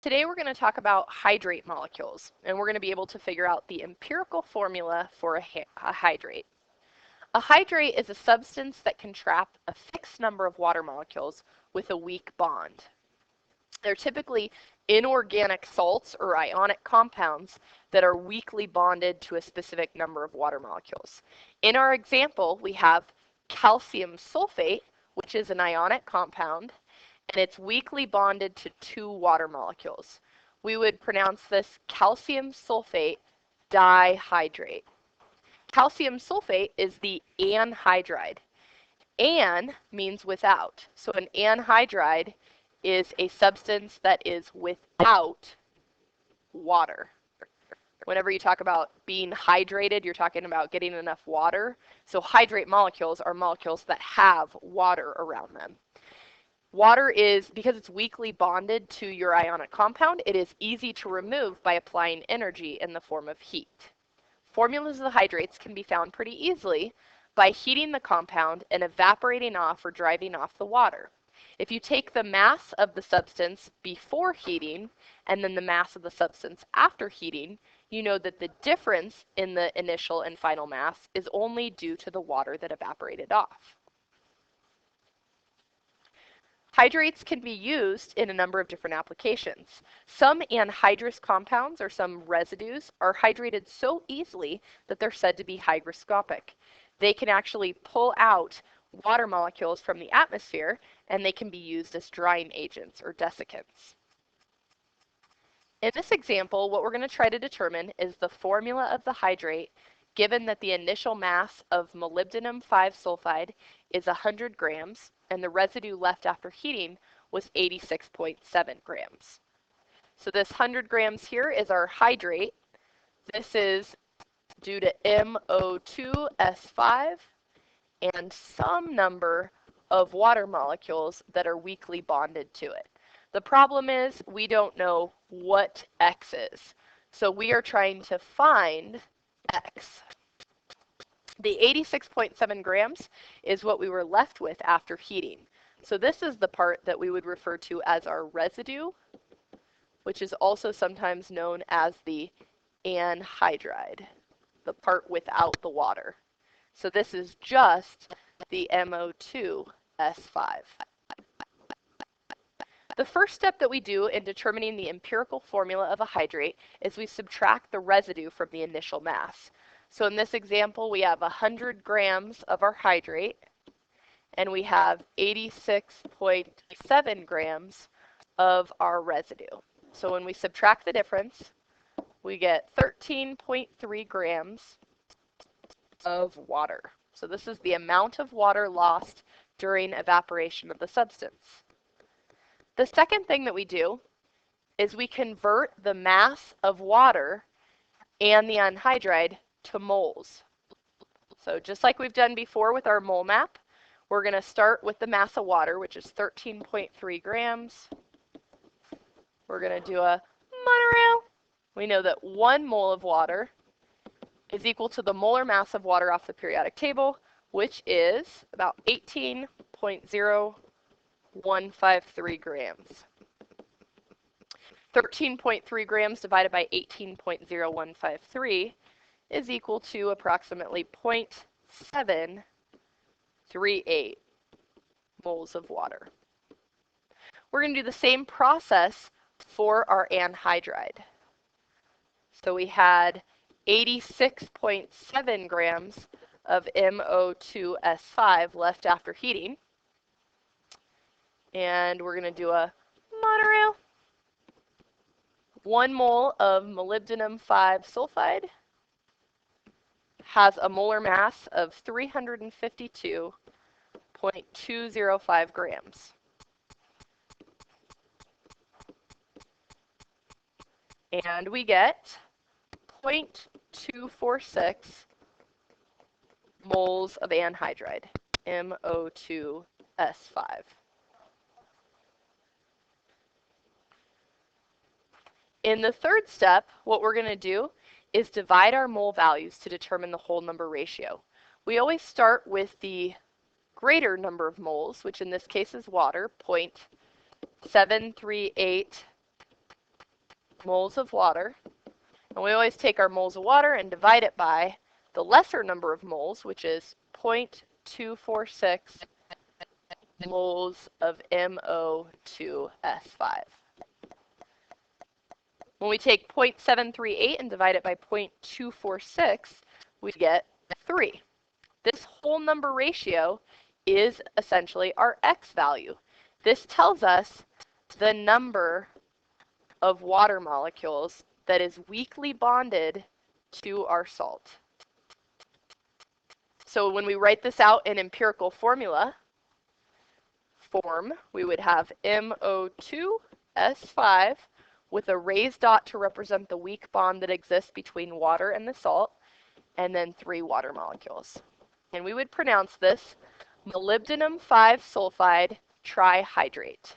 Today we're going to talk about hydrate molecules, and we're going to be able to figure out the empirical formula for a hydrate. A hydrate is a substance that can trap a fixed number of water molecules with a weak bond. They're typically inorganic salts or ionic compounds that are weakly bonded to a specific number of water molecules. In our example, we have calcium sulfate, which is an ionic compound, and it's weakly bonded to 2 water molecules. We would pronounce this calcium sulfate dihydrate. Calcium sulfate is the anhydride. An means without. So an anhydride is a substance that is without water. Whenever you talk about being hydrated, you're talking about getting enough water. So hydrate molecules are molecules that have water around them. Water is, because it's weakly bonded to your ionic compound, it is easy to remove by applying energy in the form of heat. Formulas of the hydrates can be found pretty easily by heating the compound and evaporating off or driving off the water. If you take the mass of the substance before heating and then the mass of the substance after heating, you know that the difference in the initial and final mass is only due to the water that evaporated off. Hydrates can be used in a number of different applications. Some anhydrous compounds, or some residues, are hydrated so easily that they're said to be hygroscopic. They can actually pull out water molecules from the atmosphere, and they can be used as drying agents or desiccants. In this example, what we're going to try to determine is the formula of the hydrate given that the initial mass of molybdenum 5-sulfide is 100 grams and the residue left after heating was 86.7 grams. So this 100 grams here is our hydrate. This is due to MO2S5 and some number of water molecules that are weakly bonded to it. The problem is we don't know what X is. So we are trying to find X. The 86.7 grams is what we were left with after heating. So this is the part that we would refer to as our residue, which is also sometimes known as the anhydride, the part without the water. So this is just the MO2S5. The first step that we do in determining the empirical formula of a hydrate is we subtract the residue from the initial mass. So in this example, we have 100 grams of our hydrate, and we have 86.7 grams of our residue. So when we subtract the difference, we get 13.3 grams of water. So this is the amount of water lost during evaporation of the substance. The second thing that we do is we convert the mass of water and the anhydride to moles. So just like we've done before with our mole map, we're going to start with the mass of water, which is 13.3 grams. We're going to do a monorail. We know that 1 mole of water is equal to the molar mass of water off the periodic table, which is about 18.0153 grams. 13.3 grams divided by 18.0153 is equal to approximately 0.738 moles of water. We're going to do the same process for our anhydride. So we had 86.7 grams of MO2S5 left after heating. And we're going to do a monorail. 1 mole of molybdenum 5-sulfide has a molar mass of 352.205 grams. And we get 0.246 moles of anhydride, MO2S5. In the third step, what we're going to do is divide our mole values to determine the whole number ratio. We always start with the greater number of moles, which in this case is water, 0.738 moles of water. And we always take our moles of water and divide it by the lesser number of moles, which is 0.246 moles of MO2S5. When we take 0.738 and divide it by 0.246, we get 3. This whole number ratio is essentially our X value. This tells us the number of water molecules that is weakly bonded to our salt. So when we write this out in empirical formula form, we would have MO2S5 with a raised dot to represent the weak bond that exists between water and the salt, and then 3 water molecules. And we would pronounce this molybdenum 5 sulfide trihydrate.